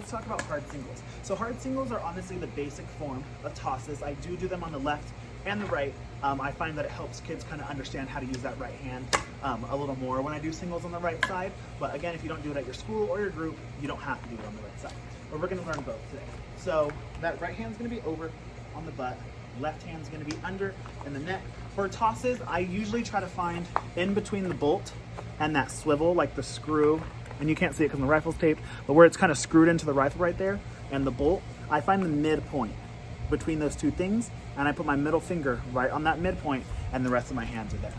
let's talk about hard singles. So hard singles are honestly the basic form of tosses. I do them on the left and the right. I find that it helps kids kind of understand how to use that right hand a little more when I do singles on the right side. But again, if you don't do it at your school or your group, you don't have to do it on the right side. But we're gonna learn both today. So that right hand's gonna be over on the butt, left hand's gonna be under in the neck. For tosses, I usually try to find in between the bolt and that swivel, like the screw, and you can't see it because the rifle's taped, but where it's kind of screwed into the rifle right there, and the bolt, I find the midpoint between those two things, and I put my middle finger right on that midpoint, and the rest of my hands are there.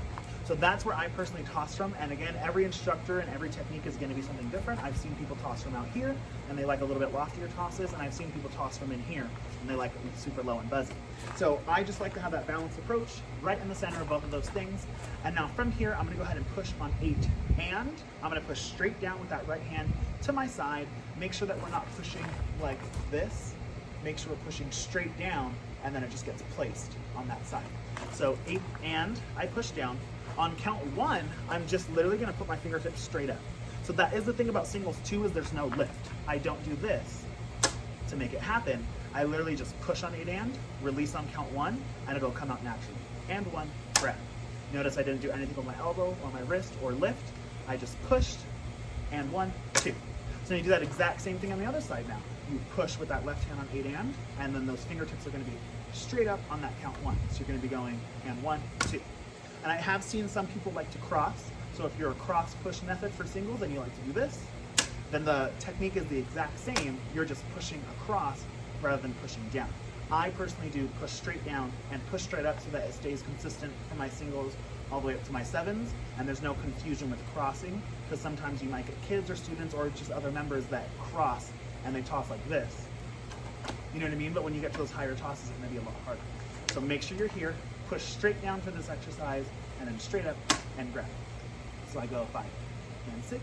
So that's where I personally toss from, and again, every instructor and every technique is gonna be something different. I've seen people toss from out here, and they like a little bit loftier tosses, and I've seen people toss from in here, and they like it super low and buzzy. So I just like to have that balanced approach right in the center of both of those things. And now from here, I'm gonna go ahead and push on 8, and I'm gonna push straight down with that right hand to my side. Make sure that we're not pushing like this. Make sure we're pushing straight down, and then it just gets placed on that side. So 8, and I push down. On count 1, I'm just literally gonna put my fingertips straight up. So that is the thing about singles too, is there's no lift. I don't do this to make it happen. I literally just push on 8 and, release on count 1, and it'll come out naturally. And 1, grab. Notice I didn't do anything with my elbow or my wrist or lift. I just pushed, and 1, 2. So you do that exact same thing on the other side now. You push with that left hand on 8 and then those fingertips are gonna be straight up on that count 1. So you're gonna be going, and 1, 2. And I have seen some people like to cross. So if you're a cross push method for singles and you like to do this, then the technique is the exact same. You're just pushing across rather than pushing down. I personally do push straight down and push straight up so that it stays consistent for my singles all the way up to my 7s, and there's no confusion with crossing, because sometimes you might get kids or students or just other members that cross and they toss like this. You know what I mean? But when you get to those higher tosses, it's gonna be a lot harder. So make sure you're here, push straight down for this exercise, and then straight up and grab. So I go 5 and 6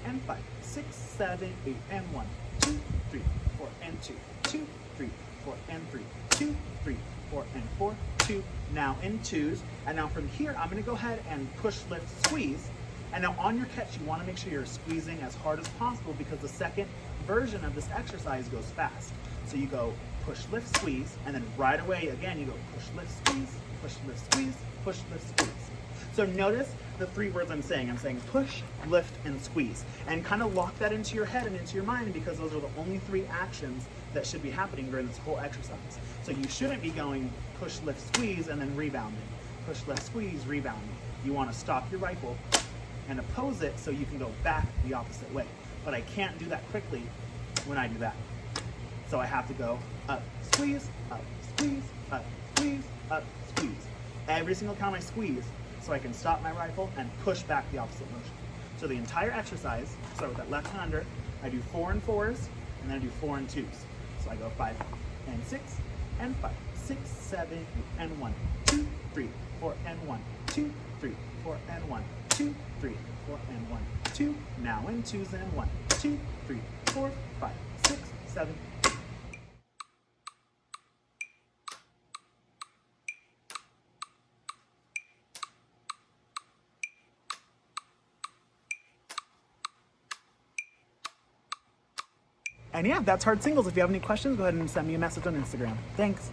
and 5, 6, 7, 8, and 1, 2, 3, 4, and 2, 2, 3, 4, and 3, 2, 3, 4, and 4, 2. Now in 2s, and now from here, I'm gonna go ahead and push, lift, squeeze. And now on your catch, you wanna make sure you're squeezing as hard as possible, because the second version of this exercise goes fast. So you go push, lift, squeeze, and then right away, again, you go push, lift, squeeze, push, lift, squeeze, push, lift, squeeze. So notice the 3 words I'm saying. I'm saying push, lift, and squeeze. And kind of lock that into your head and into your mind, because those are the only 3 actions that should be happening during this whole exercise. So you shouldn't be going push, lift, squeeze, and then rebounding. Push, lift, squeeze, rebounding. You want to stop your rifle and oppose it so you can go back the opposite way. But I can't do that quickly when I do that. So I have to go up, squeeze, up, squeeze, up, squeeze, up, squeeze. Every single time I squeeze, so I can stop my rifle and push back the opposite motion. So the entire exercise, start with that left hand under, I do 4 and 4s, and then I do 4 and 2s. So I go 5 and 6 and 5, 6, 7, 8, and 1, 2, 3, 4, and 1, 2, 3, 4, and 1, 2, 3, 4, and 1, 2. Now in 2s and 1, 2, 3, 4, 5, 6, 7, 8. And yeah, that's hard singles. If you have any questions, go ahead and send me a message on Instagram. Thanks.